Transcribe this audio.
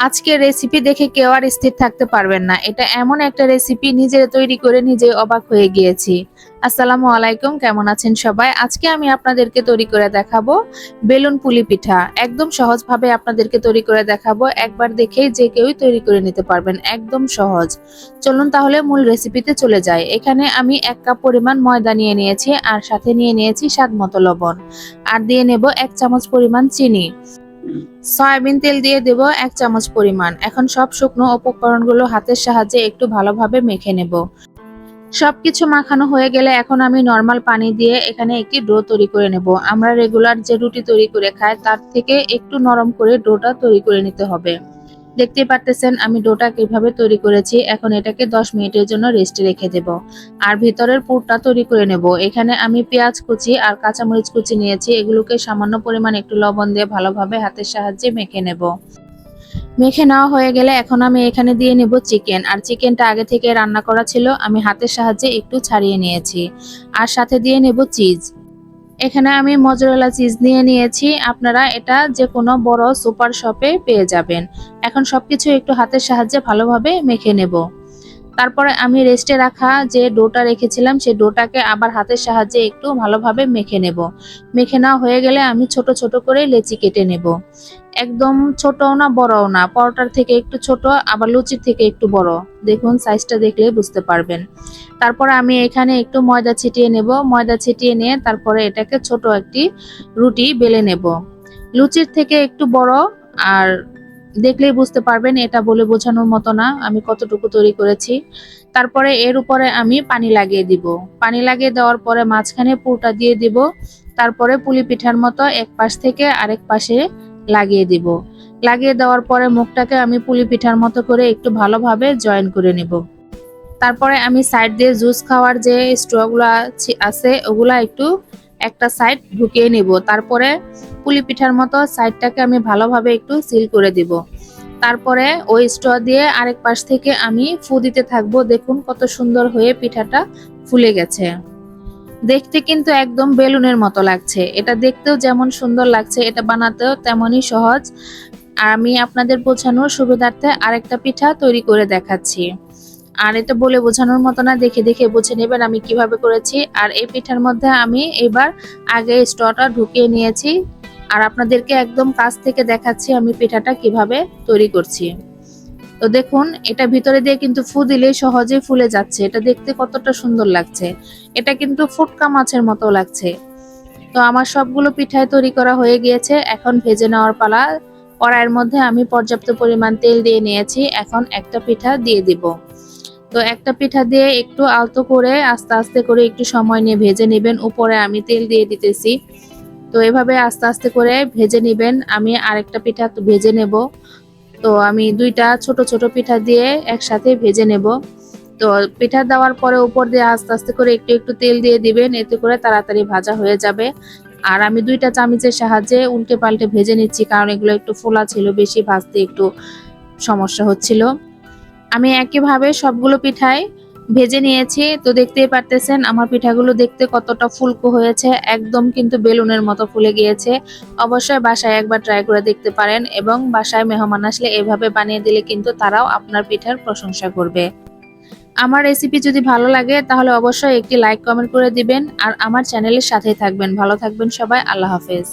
আজকের রেসিপি দেখে কেউ আর স্থির থাকতে পারবেন না। এটা এমন একটা রেসিপি নিজে তৈরি করে নিজে অবাক হয়ে গিয়েছি। আসসালামু আলাইকুম, কেমন আছেন সবাই? আজকে আমি আপনাদেরকে তৈরি করে দেখাবো বেলুন পুলি পিঠা। একদম সহজভাবে আপনাদেরকে তৈরি করে দেখাবো। একবার দেখেই যে কেউই তৈরি করে নিতে পারবেন, একদম সহজ। চলুন তাহলে মূল রেসিপিতে চলে যাই। এখানে আমি 1 কাপ পরিমাণ ময়দা নিয়ে নিয়েছি, আর সাথে নিয়ে নিয়েছি স্বাদ মতো লবণ, আর দিয়ে নেব 1 চামচ পরিমাণ চিনি। সয়াবিন তেল দিয়ে দেব 1 চামচ পরিমাণ। এখন সব শুকনো উপকরণগুলো হাতের সাহায্যে একটু ভালোভাবে মেখে নেব। সবকিছু মাখানো হয়ে গেলে এখন আমি নরমাল পানি দিয়ে এখানে একটি ডো তৈরি করে নেব। আমরা রেগুলার যে রুটি তৈরি করে খাই তার থেকে একটু নরম করে ডোটা তৈরি করে নিতে হবে। দেখতেই পারতেছেন আমি ডোটা কিভাবে তৈরি করেছি। এখন এটাকে 10 মিনিটের জন্য রেস্টে রেখে দেব। আর ভিতরের পুরটা তৈরি করে নেব। এখানে আমি পেঁয়াজ কুচি আর কাঁচামরিচ কুচি নিয়েছি। এগুলোকে সামান্য পরিমাণ একটু লবণ দিয়ে ভালোভাবে হাতের সাহায্যে মেখে নেব। মেখে নেওয়া হয়ে গেলে এখন আমি এখানে দিয়ে নেব চিকেন। আর চিকেনটা আগে থেকে রান্না করা ছিল, আমি হাতের সাহায্যে একটু ছাড়িয়ে নিয়েছি। আর সাথে দিয়ে নেব চিজ। এখানে আমি মজরেলা চিজ নিয়ে নিয়েছি। আপনারা এটা যে কোনো বড় সুপার শপে পেয়ে যাবেন। এখন সবকিছু একটু হাতের সাহায্যে ভালোভাবে মেখে নেব। তারপরে আমি রেস্টে রাখা যে ডোটা রেখেছিলাম সেই ডোটাকে আবার হাতের সাহায্যে একটু ভালোভাবে মেখে নেব। মেখে নেওয়া হয়ে গেলে আমি ছোট ছোট করে লেচি কেটে নেব। একদম ছোটও না বড়ও না, পরোটার থেকে একটু ছোট আবার লুচির থেকে একটু বড়। দেখুন সাইজটা দেখলে বুঝতে পারবেন। তারপরে আমি এখানে একটু ময়দা ছিটিয়ে নেব। ময়দা ছিটিয়ে নিয়ে তারপরে এটাকে ছোট একটি রুটি বেলে নেব। লুচির থেকে একটু বড়, আর দেখলেই বুঝতে পারবেন, এটা বলে বোঝানোর মতো না আমি কতটুকু তৈরি করেছি। তারপরে এর উপরে আমি পানি লাগিয়ে দিব। পানি লাগিয়ে দেওয়ার পরে মাঝখানে পুরটা দিয়ে দিব। তারপরে পুলি পিঠার মতো এক পাশ থেকে আরেক পাশে লাগিয়ে দিব। লাগিয়ে দেওয়ার পরে মুখটাকে আমি পুলি পিঠার মতো করে একটু ভালোভাবে জয়েন করে নেব। তারপরে আমি সাইড দিয়ে জুস খাওয়ার যে স্ট্রগুলো আছে ওগুলা একটু একটা সাইড ঢুকিয়ে নিব। তারপরে পুলি পিঠার মতো সাইডটাকে আমি ভালোভাবে একটু সিল করে দিব। তারপরে ওই স্ট্র দিয়ে আরেক পাশ থেকে আমি ফু দিতে থাকবো। দেখুন কত সুন্দর হয়ে পিঠাটা ফুলে গেছে। দেখতে কিন্তু একদম বেলুনের মতো লাগছে। এটা দেখতেও যেমন সুন্দর লাগছে, এটা বানাতেও তেমনই সহজ। আর আমি আপনাদের বোঝানোর সুবিধার্থে আরেকটা পিঠা তৈরি করে দেখাচ্ছি। আর এটা বলে বোঝানোর মতো না, দেখে দেখে বুঝে নেবেন আমি কিভাবে করেছি। আর এই পিঠার মধ্যে আমি এবার আগে স্ট্রটা ঢুকিয়ে নিয়েছি, আর আপনাদেরকে একদম কাছ থেকে দেখাচ্ছি আমি পিঠাটা কিভাবে তৈরি করছি। তো দেখুন এটা ভিতরে দিয়ে কিন্তু ফু দিলেই সহজেই ফুলে যাচ্ছে। এটা দেখতে কতটা সুন্দর লাগছে। এটা কিন্তু ফুটকা মাছের মতো লাগছে। তো আমার সবগুলো পিঠাই তৈরি করা হয়ে গিয়েছে। এখন ভেজে নেওয়ার পালা। কড়াইয়ের মধ্যে আমি পর্যাপ্ত পরিমাণ তেল দিয়ে নিয়েছি। এখন একটা পিঠা দিয়ে দিব। তো একটা পিঠা দিয়ে একটু আলতো করে আস্তে আস্তে করে একটু সময় নিয়ে ভেজে নেবেন। উপরে আমি তেল দিয়ে দিতেছি। তো এভাবে আস্তে আস্তে করে ভেজে নেবেন। আমি আরেকটা পিঠা ভেজে নেব। তো আমি দুইটা ছোট ছোট পিঠা দিয়ে একসাথে ভেজে নেব। তো পিঠা দেওয়ার পরে উপর দিয়ে আস্তে আস্তে করে একটু একটু তেল দিয়ে দিবেন, এতে করে তাড়াতাড়ি ভাজা হয়ে যাবে। আর আমি দুইটা চামচের সাহায্যে উল্টে পাল্টে ভেজে নিচ্ছি, কারণ এগুলো একটু ফোলা ছিল, বেশি ভাজতে একটু সমস্যা হচ্ছিল। আমি একইভাবে সবগুলো পিঠাই ভেজে নিয়েছি। তো দেখতেই পারতেছেন আমার পিঠাগুলো দেখতে কতটা ফুলকো হয়েছে, একদম কিন্তু বেলুনের মতো ফুলে গিয়েছে। অবশ্যই বাসায় একবার ট্রাই করে দেখতে পারেন, এবং বাসায় মেহমান আসলে এভাবে বানিয়ে দিলে কিন্তু তারাও আপনার পিঠার প্রশংসা করবে। আমার রেসিপি যদি ভালো লাগে তাহলে অবশ্যই একটি লাইক কমেন্ট করে দিবেন, আর আমার চ্যানেলের সাথেই থাকবেন। ভালো থাকবেন সবাই, আল্লাহ হাফেজ।